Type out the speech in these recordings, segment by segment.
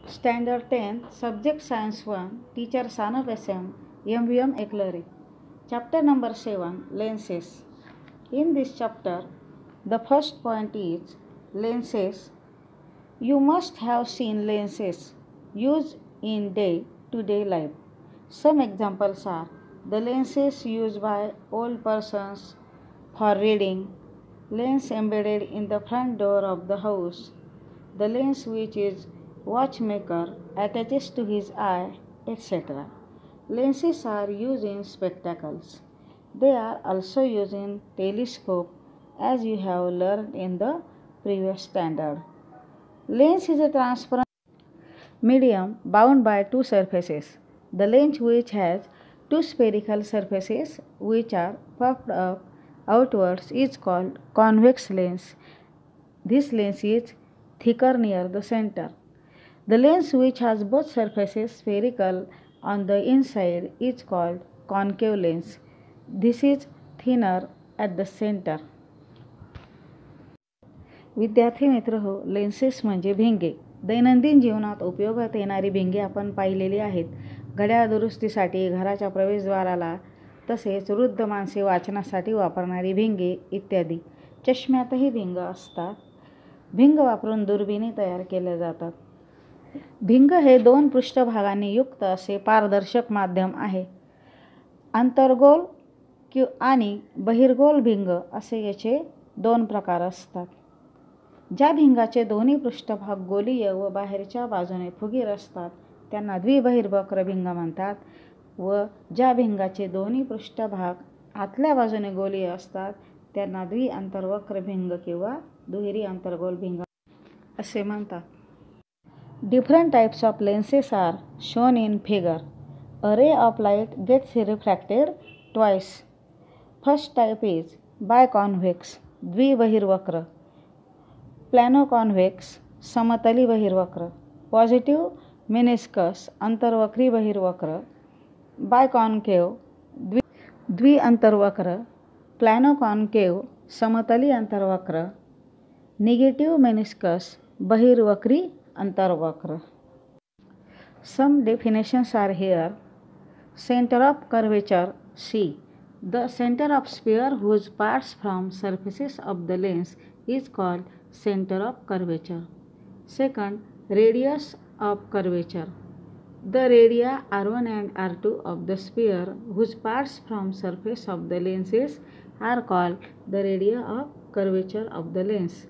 Standard 10, Subject Science 1, Teacher Sanab SM, MVM Eklari. Chapter number 7, Lenses. In this chapter, the first point is lenses. You must have seen lenses used in day-to-day life. Some examples are the lenses used by old persons for reading, lens embedded in the front door of the house, the lens which his watchmaker attaches to his eye, etc. Lenses are used in spectacles. They are also used in telescope as you have learned in the previous standard. Lens is a transparent medium bound by two surfaces. The lens which has two spherical surfaces which are puffed up outwards is called convex lens. This lens is thicker near the center. The lens which has both surfaces spherical on the inside is called concave lens. This is thinner at the center. विद्यार्थी मित्र हो, lenses म्हणजे भिंगे. दैनंदिन जीवनात उपयोगात येणारी भिंगे आपण पाहिलेली आहेत. घड्याळ दुरुस्तीसाठी, घराच्या प्रवेशद्वाराला, तसेच वृद्ध माणसे वाचनासाठी वापरणारी भिंगे इत्यादी. चष्म्यातही भिंग असतात. भिंग वापरून दुर्बिणी तयार केल्या जातात. भिंग हे दोन पृष्ठभागांनी युक्त असे पारदर्शक माध्यम आहे. अंतर्गोल आणि बहिर्गोल भिंग असे याचे दोन प्रकार असतात. ज्या भिंगाचे दोन्ही पृष्ठभाग गोलीय व बाहेरच्या बाजूने फुगीर असतात त्यांना द्विबहिर्वक्र भिंग म्हणतात व ज्या भिंगाचे दोन्ही पृष्ठभाग आतल्या बाजूने गोलीय असतात त्यांना द्विअंतर्वक्र भिंग किंवा दुहेरी अंतर्गोल भिंग असे म्हणतात. Different types of lenses are shown in figure. A ray of light gets refracted twice. First type is biconvex, द्विबहिर्वक्र. प्लॅनोकॉन्व्हेक्स, समतली बहिर्वक्र. पॉझिटिव्ह मेनिस्कस, अंतर्वक्री बहिर्वक्र. बायकॉन्केव, द्विअंतर्वक्र. प्लॅनोकॉन्केव, समतली अंतर्वक्र. निगेटिव्ह मेनिस्कस, बहिर्वक्री अंतर्वक्र. Some definitions are here. Center of curvature, C. The center of sphere whose parts from surfaces of the lens is called center of curvature. Second, radius of curvature. The radii R1 and R2 of the sphere whose parts from surface of the lenses are called the radii of curvature of the lens.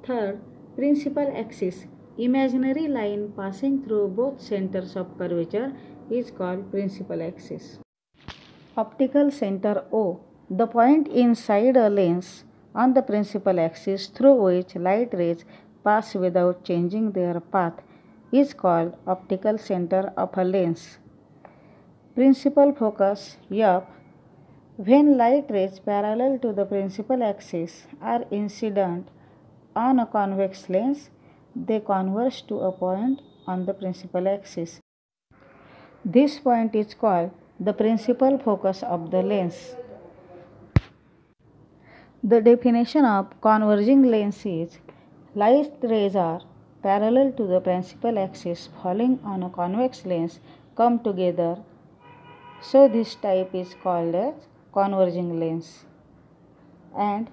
Third, principal axis. Imaginary line passing through both centers of curvature is called principal axis. Optical center O. The point inside a lens on the principal axis through which light rays pass without changing their path is called optical center of a lens. Principal focus F. When light rays parallel to the principal axis are incident on a convex lens, they converge to a point on the principal axis. This point is called the principal focus of the lens. The definition of converging lens is light rays are parallel to the principal axis falling on a convex lens come together. So this type is called as converging lens. And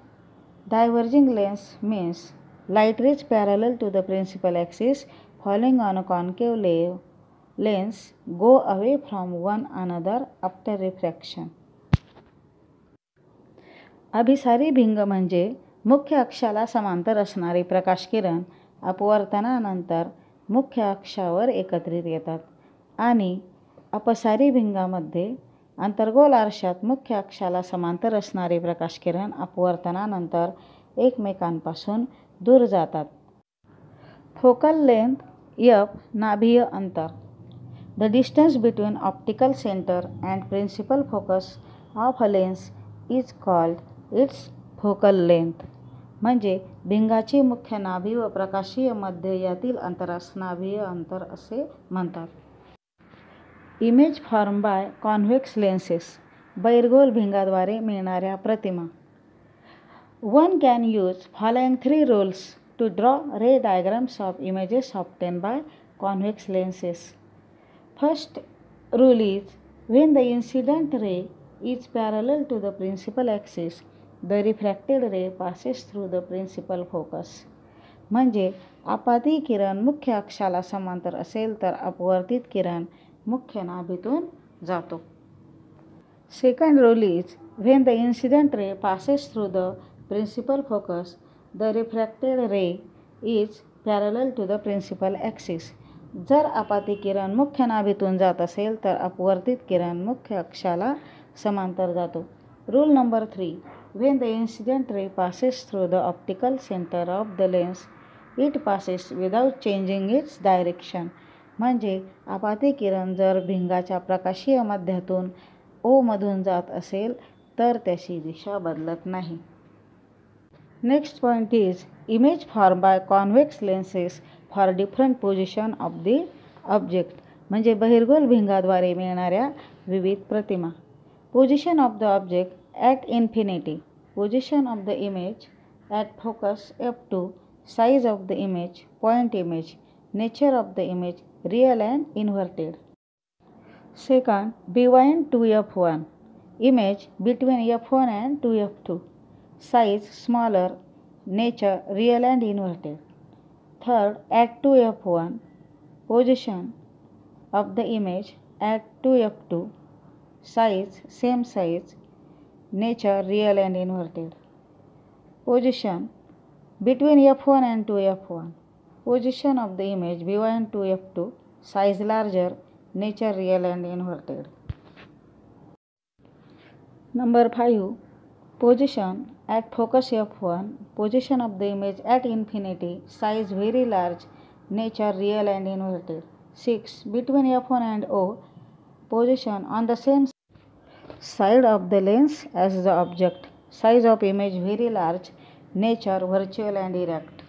diverging lens means light rays parallel to the principal axis falling on a concave lens go away from one another after refraction. अभिसारी भिंग म्हणजे मुख्य अक्षाला समांतर असणारे प्रकाशकिरण अपवर्तनानंतर मुख्य अक्षावर एकत्रित येतात आणि अपसारी भिंगामध्ये अंतर्गोल आरशात मुख्य अक्षाला समांतर असणारे प्रकाशकिरण अपवर्तनानंतर एकमेकांपासून दूर जातात. Focal length F. नाभीय अंतर. The distance between optical centre and principal focus of a lens is called its focal length. म्हणजे भिंगाची मुख्य नाभी व प्रकाशीय मध्य यातील अंतरास नाभीय अंतर असे म्हणतात. Image form by convex lenses. बहिर्गोल भिंगाद्वारे मिळणाऱ्या प्रतिमा. One can use following 3 rules to draw ray diagrams of images obtained by convex lenses. First rule is, when the incident ray is parallel to the principal axis, the refracted ray passes through the principal focus. म्हणजे आपाती किरण मुख्य अक्षाला समांतर असेल तर अपवर्तित किरण मुख्य नाभीतून जातो. Second rule is, when the incident ray passes through the principal focus, the refracted ray is parallel to the principal axis. जर आपाती किरण मुख्य नाभीतून जात असेल तर अपवर्तित किरण मुख्य अक्षाला समांतर जातो. Rule number 3, when the incident ray passes through the optical center of the lens, it passes without changing its direction. म्हणजे आपाती किरण जर भिंगाच्या प्रकाशीय मध्यातून ओ मधून जात असेल तर त्याची दिशा बदलत नाही. Next point is, image form by convex lenses for different position of the object. म्हणजे बहिर्गोल भिंगाद्वारे मिळणाऱ्या विविध प्रतिमा. Position of the object at infinity. Position of the image at focus F2. Size of the image point image. Nature of the image real and inverted. Second, B1 to F1. Image between F1 and 2F2. Size smaller. Nature real and inverted. Third, at 2F1. Position of the image at 2F2. Size same size. Nature real and inverted. Position between F1 and 2F1. Position of the image B1 to F2. Size larger. Nature real and inverted. Number 5, position at focus F1. Position of the image at infinity. Size very large. Nature real and inverted. 6, between F1 and O. Position on the same side of the lens as the object. Size of image very large. Nature virtual and erect.